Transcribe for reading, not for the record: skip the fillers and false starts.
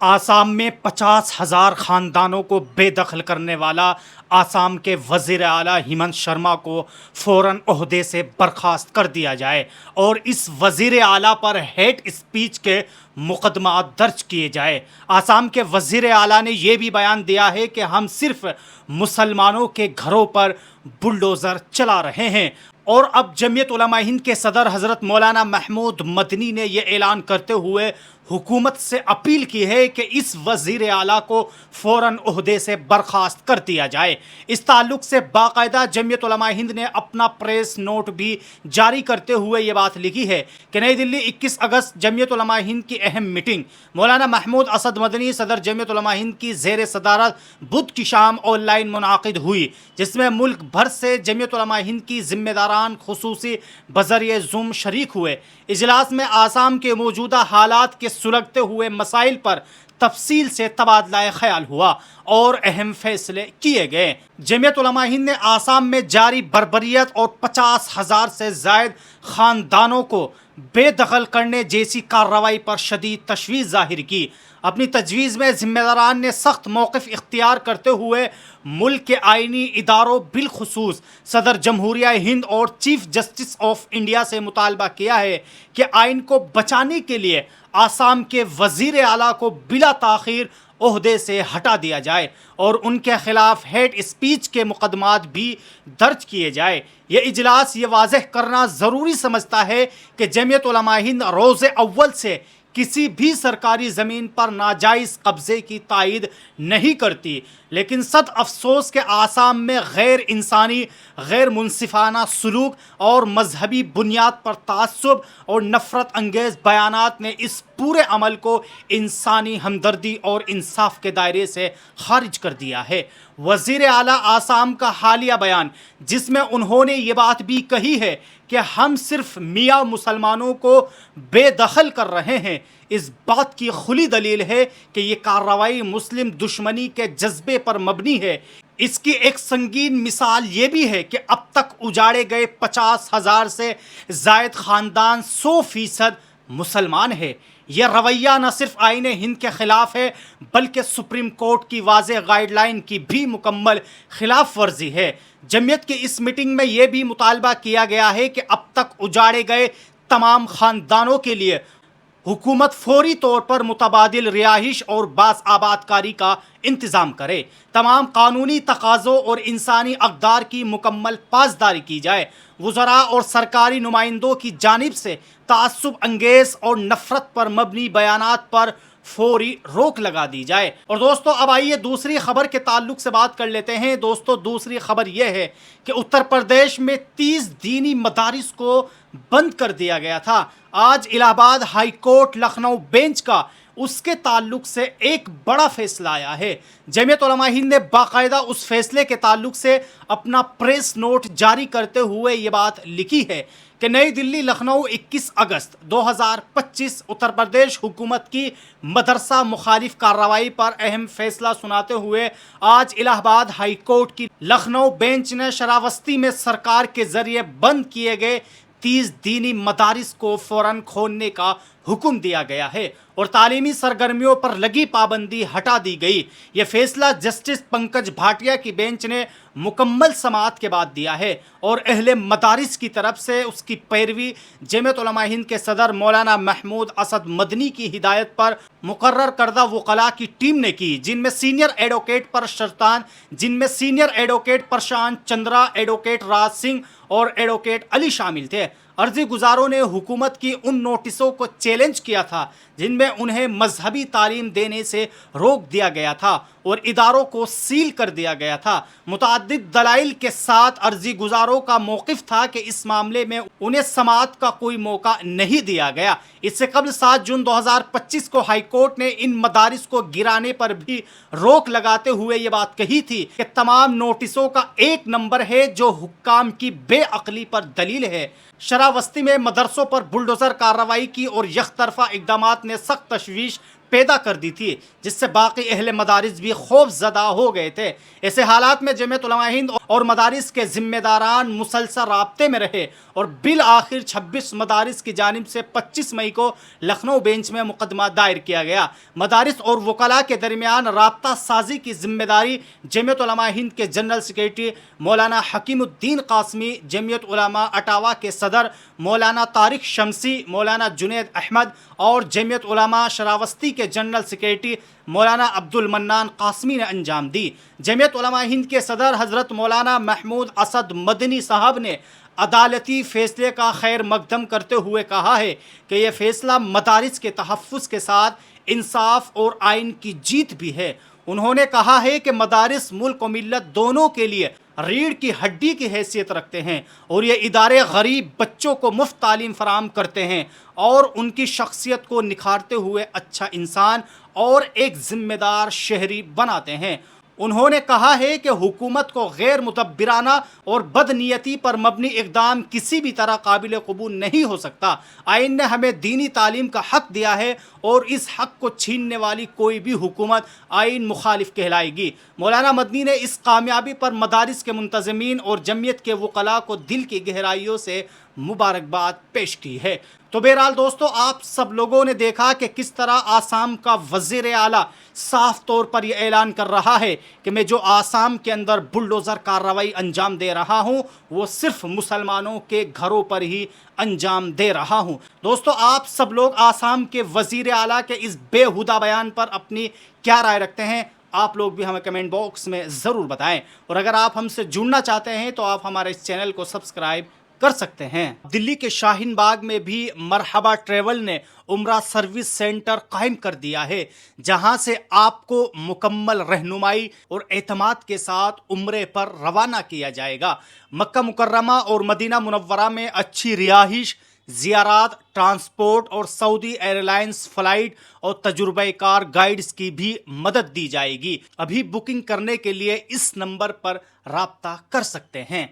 آسام میں 50,000 خاندانوں کو بے دخل کرنے والا آسام کے وزیر اعلیٰ ہیمنت شرما کو فوراً عہدے سے برخاست کر دیا جائے اور اس وزیر اعلیٰ پر ہیٹ اسپیچ کے مقدمات درج کیے جائے۔ آسام کے وزیر اعلیٰ نے یہ بھی بیان دیا ہے کہ ہم صرف مسلمانوں کے گھروں پر بلڈوزر چلا رہے ہیں۔ اور اب جمعیت علماء ہند کے صدر حضرت مولانا محمود مدنی نے یہ اعلان کرتے ہوئے حکومت سے اپیل کی ہے کہ اس وزیر اعلیٰ کو فوراً عہدے سے برخاست کر دیا جائے۔ اس تعلق سے باقاعدہ جمعیت علماء ہند نے اپنا پریس نوٹ بھی جاری کرتے ہوئے یہ بات لکھی ہے کہ نئی دلی 21 اگست جمعیت علماء ہند کی اہم میٹنگ مولانا محمود اسد مدنی صدر جمعیت علماء ہند کی زیر صدارت بدھ کی شام آن لائن منعقد ہوئی، جس میں ملک بھر سے جمعیت علماء ہند کی ذمہ داران خصوصی بذریعہ زوم شریک ہوئے۔ اجلاس میں آسام کے موجودہ حالات کے سلگتے ہوئے مسائل پر تفصیل سے تبادلہ خیال ہوا اور اہم فیصلے کیے گئے۔ جمعیت علماء ہند نے آسام میں جاری بربریت اور 50,000 سے زائد خاندانوں کو بے دخل کرنے جیسی کارروائی پر شدید تشویش ظاہر کی۔ اپنی تجویز میں ذمہ داران نے سخت موقف اختیار کرتے ہوئے ملک کے آئینی اداروں بالخصوص صدر جمہوریہ ہند اور چیف جسٹس آف انڈیا سے مطالبہ کیا ہے کہ آئین کو بچانے کے لیے آسام کے وزیر اعلیٰ کو بلا تاخیر عہدے سے ہٹا دیا جائے اور ان کے خلاف ہیٹ اسپیچ کے مقدمات بھی درج کیے جائے۔ یہ اجلاس یہ واضح کرنا ضروری سمجھتا ہے کہ جمعیت علماء ہند روز اول سے کسی بھی سرکاری زمین پر ناجائز قبضے کی تائید نہیں کرتی، لیکن صد افسوس کہ آسام میں غیر انسانی، غیر منصفانہ سلوک اور مذہبی بنیاد پر تعصب اور نفرت انگیز بیانات نے اس پورے عمل کو انسانی ہمدردی اور انصاف کے دائرے سے خارج کر دیا ہے۔ وزیر اعلیٰ آسام کا حالیہ بیان، جس میں انہوں نے یہ بات بھی کہی ہے کہ ہم صرف میاں مسلمانوں کو بے دخل کر رہے ہیں، اس بات کی کھلی دلیل ہے کہ یہ کارروائی مسلم دشمنی کے جذبے پر مبنی ہے۔ اس کی ایک سنگین مثال یہ بھی ہے کہ اب تک اجاڑے گئے 50,000 سے زائد خاندان 100% مسلمان ہے۔ یہ رویہ نہ صرف آئین ہند کے خلاف ہے بلکہ سپریم کورٹ کی واضح گائیڈ لائن کی بھی مکمل خلاف ورزی ہے۔ جمعیت کی اس میٹنگ میں یہ بھی مطالبہ کیا گیا ہے کہ اب تک اجاڑے گئے تمام خاندانوں کے لیے حکومت فوری طور پر متبادل رہائش اور باز آباد کاری کا انتظام کرے، تمام قانونی تقاضوں اور انسانی اقدار کی مکمل پاسداری کی جائے، وزراء اور سرکاری نمائندوں کی جانب سے تعصب انگیز اور نفرت پر مبنی بیانات پر فوری روک لگا دی جائے۔ اور دوستو اب آئیے دوسری خبر کے تعلق سے بات کر لیتے ہیں۔ دوستو دوسری خبر یہ ہے کہ اتر پردیش میں 30 دینی مدارس کو بند کر دیا گیا تھا۔ آج الہ آباد ہائی کورٹ لکھنؤ بینچ کا اس کے تعلق سے ایک بڑا فیصلہ آیا ہے۔ جمعیت علماء ہند نے باقاعدہ اس فیصلے کے تعلق سے اپنا پریس نوٹ جاری کرتے ہوئے یہ بات لکھی ہے کہ نئی دلی لکھنؤ 21 اگست 2025 اتر پردیش حکومت کی مدرسہ مخالف کارروائی پر اہم فیصلہ سناتے ہوئے آج الہ آباد ہائی کورٹ کی لکھنؤ بینچ نے شراوستی میں سرکار کے ذریعے بند کیے گئے 30 دینی مدارس کو فوراً کھولنے کا حکم دیا گیا ہے اور تعلیمی سرگرمیوں پر لگی پابندی ہٹا دی گئی۔ یہ فیصلہ جسٹس پنکج بھاٹیا کی بینچ نے مکمل سماعت کے بعد دیا ہے اور اہل مدارس کی طرف سے اس کی پیروی جمعیت علماء ہند کے صدر مولانا محمود اسد مدنی کی ہدایت پر مقرر کردہ وکلاء کی ٹیم نے کی، جن میں senior advocate Prashant Chandra, advocate Raj Singh اور ایڈوکیٹ علی شامل تھے۔ عرضی گزاروں نے حکومت کی ان نوٹسوں کو چیلنج کیا تھا جن میں انہیں مذہبی تعلیم دینے سے روک دیا گیا تھا اور اداروں کو سیل کر دیا گیا تھا۔ متعدد دلائل کے ساتھ عرضی گزاروں کا موقف تھا کہ اس معاملے میں انہیں سماعت کا کوئی موقع نہیں دیا گیا۔ اس سے قبل 7 جون 2025 کو ہائی کورٹ نے ان مدارس کو گرانے پر بھی روک لگاتے ہوئے یہ بات کہی تھی کہ تمام نوٹسوں کا ایک نمبر ہے جو حکام کی بے عقلی پر دلیل ہے۔ شراوستی میں مدرسوں پر بلڈوزر کارروائی کی اور یک طرفہ اقدامات نے سخت تشویش پیدا کر دی تھی، جس سے باقی اہل مدارس بھی خوف زدہ ہو گئے تھے۔ ایسے حالات میں جمعیت علماء ہند اور مدارس کے ذمہ داران مسلسل رابطے میں رہے اور بالآخر 26 مدارس کی جانب سے 25 مئی کو لکھنؤ بینچ میں مقدمہ دائر کیا گیا۔ مدارس اور وکلاء کے درمیان رابطہ سازی کی ذمہ داری جمعیت علماء ہند کے جنرل سیکریٹری مولانا حکیم الدین قاسمی، جمعیت علماء اٹاوا کے صدر مولانا طارق شمسی، مولانا جنید احمد اور جمعیت علماء شراوستی کے جنرل سیکریٹری مولانا عبد المنان قاسمی نے انجام دی۔ جمعیت علماء ہند کے صدر حضرت مولانا محمود اسد مدنی صاحب نے عدالتی فیصلے کا خیر مقدم کرتے ہوئے کہا ہے کہ یہ فیصلہ مدارس کے تحفظ کے ساتھ انصاف اور آئین کی جیت بھی ہے۔ انہوں نے کہا ہے کہ مدارس ملک و ملت دونوں کے لیے ریڑھ کی ہڈی کی حیثیت رکھتے ہیں اور یہ ادارے غریب بچوں کو مفت تعلیم فراہم کرتے ہیں اور ان کی شخصیت کو نکھارتے ہوئے اچھا انسان اور ایک ذمہ دار شہری بناتے ہیں۔ انہوں نے کہا ہے کہ حکومت کو غیر متبرانہ اور بدنیتی پر مبنی اقدام کسی بھی طرح قابل قبول نہیں ہو سکتا۔ آئین نے ہمیں دینی تعلیم کا حق دیا ہے اور اس حق کو چھیننے والی کوئی بھی حکومت آئین مخالف کہلائے گی۔ مولانا مدنی نے اس کامیابی پر مدارس کے منتظمین اور جمعیت کے وکلاء کو دل کی گہرائیوں سے مبارکباد پیش کی ہے۔ تو بہرحال دوستو، آپ سب لوگوں نے دیکھا کہ کس طرح آسام کا وزیر اعلیٰ صاف طور پر یہ اعلان کر رہا ہے کہ میں جو آسام کے اندر بلڈوزر کارروائی انجام دے رہا ہوں وہ صرف مسلمانوں کے گھروں پر ہی انجام دے رہا ہوں۔ دوستو، آپ سب لوگ آسام کے وزیر اعلیٰ کے اس بے ہودہ بیان پر اپنی کیا رائے رکھتے ہیں؟ آپ لوگ بھی ہمیں کمنٹ باکس میں ضرور بتائیں، اور اگر آپ ہم سے جڑنا چاہتے ہیں تو آپ ہمارے اس چینل کو سبسکرائب کر سکتے ہیں۔ دلی کے شاہین باغ میں بھی مرحبا ٹریول نے عمرہ سروس سینٹر قائم کر دیا ہے، جہاں سے آپ کو مکمل رہنمائی اور اعتماد کے ساتھ عمرے پر روانہ کیا جائے گا۔ مکہ مکرمہ اور مدینہ منورہ میں اچھی رہائش، زیارات، ٹرانسپورٹ اور سعودی ایئر لائنز فلائٹ اور تجربہ کار گائیڈز کی بھی مدد دی جائے گی۔ ابھی بکنگ کرنے کے لیے اس نمبر پر رابطہ کر سکتے ہیں۔